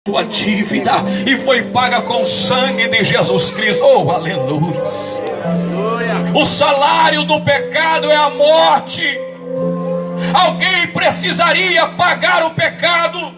sua dívida e foi paga com o sangue de Jesus Cristo. Oh, aleluia! O salário do pecado é a morte. Alguém precisaria pagar o pecado.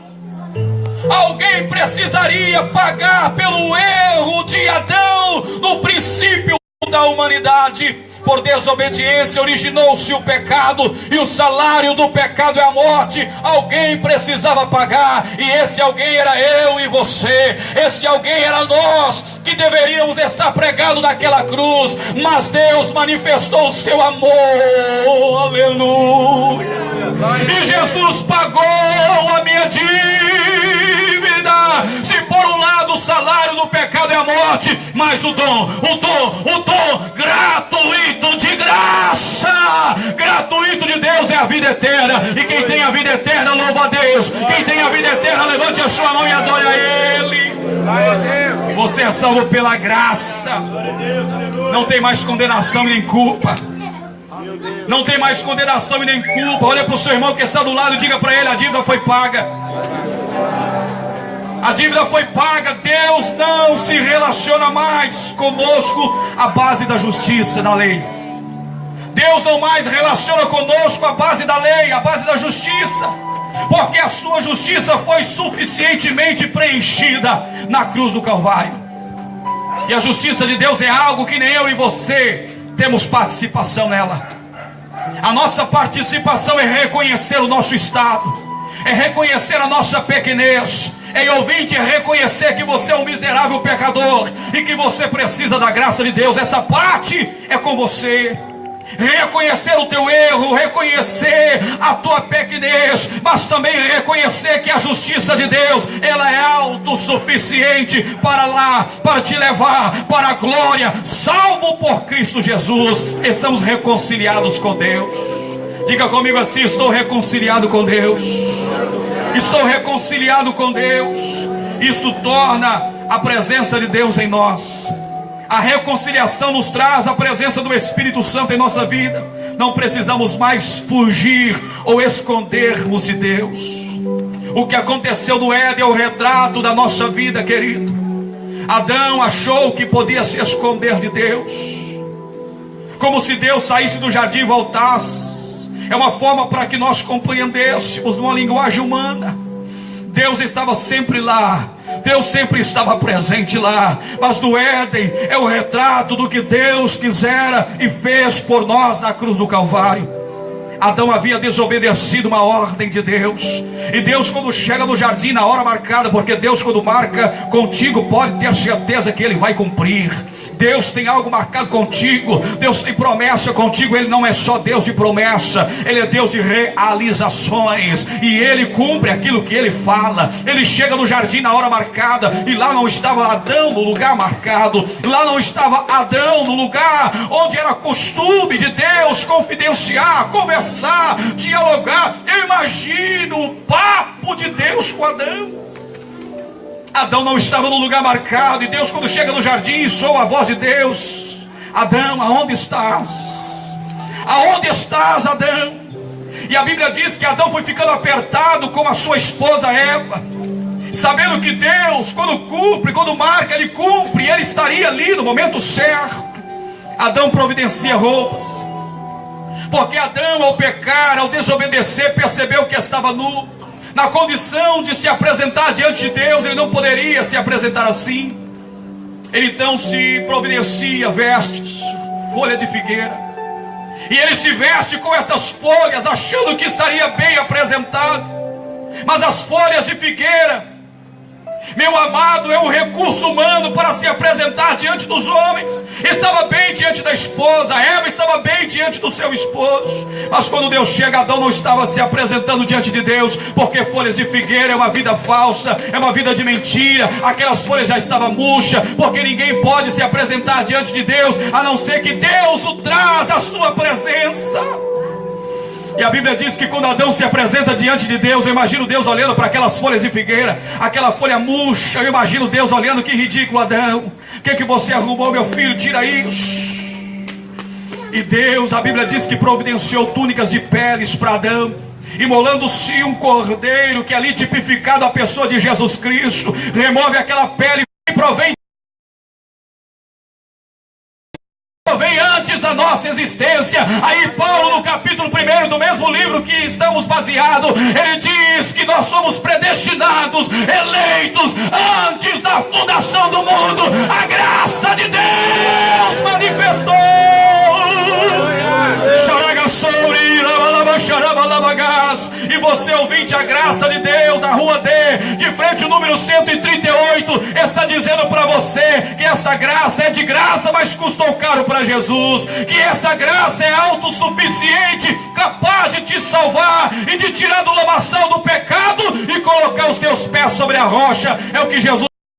Alguém precisaria pagar pelo erro de Adão no princípio da humanidade. Por desobediência originou-se o pecado, e o salário do pecado é a morte. Alguém precisava pagar, e esse alguém era eu e você. Esse alguém era nós, que deveríamos estar pregados naquela cruz, mas Deus manifestou o seu amor, aleluia, e Jesus pagou a minha dívida. Se por um lado o salário do pecado é a morte, mas o dom gratuito de graça, gratuito de Deus é a vida eterna. E quem tem a vida eterna louva a Deus. Quem tem a vida eterna levante a sua mão e adore a Ele. Você é salvo pela graça. Não tem mais condenação e nem culpa. Não tem mais condenação e nem culpa. Olha para o seu irmão que está do lado e diga para ele: a dívida foi paga. A dívida foi paga. Deus não se relaciona mais conosco à base da justiça, da lei. Deus não mais relaciona conosco à base da lei, à base da justiça, porque a sua justiça foi suficientemente preenchida na cruz do Calvário. E a justiça de Deus é algo que nem eu e você temos participação nela. A nossa participação é reconhecer o nosso estado, é reconhecer a nossa pequenez. Ei, ouvinte, é reconhecer que você é um miserável pecador e que você precisa da graça de Deus. Essa parte é com você. Reconhecer o teu erro, reconhecer a tua pequenez, mas também reconhecer que a justiça de Deus, ela é autossuficiente para te levar para a glória. Salvo por Cristo Jesus, estamos reconciliados com Deus. Diga comigo assim: estou reconciliado com Deus. Estou reconciliado com Deus. Isso torna a presença de Deus em nós. A reconciliação nos traz a presença do Espírito Santo em nossa vida. Não precisamos mais fugir ou escondermos de Deus. O que aconteceu no Éden é o retrato da nossa vida, querido. Adão achou que podia se esconder de Deus, como se Deus saísse do jardim e voltasse. É uma forma para que nós compreendêssemos numa linguagem humana. Deus estava sempre lá, Deus sempre estava presente lá, mas no Éden é o retrato do que Deus quisera e fez por nós na cruz do Calvário. Adão havia desobedecido uma ordem de Deus, e Deus, quando chega no jardim na hora marcada, porque Deus, quando marca contigo, pode ter certeza que Ele vai cumprir. Deus tem algo marcado contigo, Deus tem promessa contigo. Ele não é só Deus de promessa, Ele é Deus de realizações, e Ele cumpre aquilo que Ele fala. Ele chega no jardim na hora marcada, e lá não estava Adão no lugar marcado, lá não estava Adão no lugar onde era costume de Deus confidenciar, conversar, dialogar. Eu imagino o papo de Deus com Adão. Adão não estava no lugar marcado, e Deus, quando chega no jardim, soa a voz de Deus: Adão, aonde estás? Aonde estás, Adão? E a Bíblia diz que Adão foi ficando apertado com a sua esposa Eva, sabendo que Deus, quando cumpre, quando marca, Ele cumpre, e Ele estaria ali no momento certo. Adão providencia roupas, porque Adão, ao pecar, ao desobedecer, percebeu que estava nu. Na condição de se apresentar diante de Deus, ele não poderia se apresentar assim. Ele então se providencia vestes, folha de figueira, e ele se veste com estas folhas, achando que estaria bem apresentado. Mas as folhas de figueira, meu amado, é um recurso humano para se apresentar diante dos homens. Estava bem diante da esposa, Eva estava bem diante do seu esposo. Mas quando Deus chega, Adão não estava se apresentando diante de Deus, porque folhas de figueira é uma vida falsa, é uma vida de mentira. Aquelas folhas já estavam murchas, porque ninguém pode se apresentar diante de Deus, a não ser que Deus o traz à sua presença. E a Bíblia diz que quando Adão se apresenta diante de Deus, eu imagino Deus olhando para aquelas folhas de figueira, aquela folha murcha. Eu imagino Deus olhando: que ridículo, Adão, o que você arrumou, meu filho? Tira isso. E Deus, a Bíblia diz que providenciou túnicas de peles para Adão. imolando-se um cordeiro, que ali tipificado a pessoa de Jesus Cristo, remove aquela pele e provém antes da nossa existência. Aí Paulo, no capítulo 1 do mesmo livro que estamos baseados, ele diz que nós somos predestinados, eleitos antes da fundação do mundo. A graça de Deus manifestou. E você, ouvinte, a graça de Deus na rua D, de frente ao número 138, está dizendo para você que esta graça é de graça, mas custou caro para Jesus, que esta graça é autossuficiente, capaz de te salvar e de tirar do lamaçal do pecado e colocar os teus pés sobre a rocha. É o que Jesus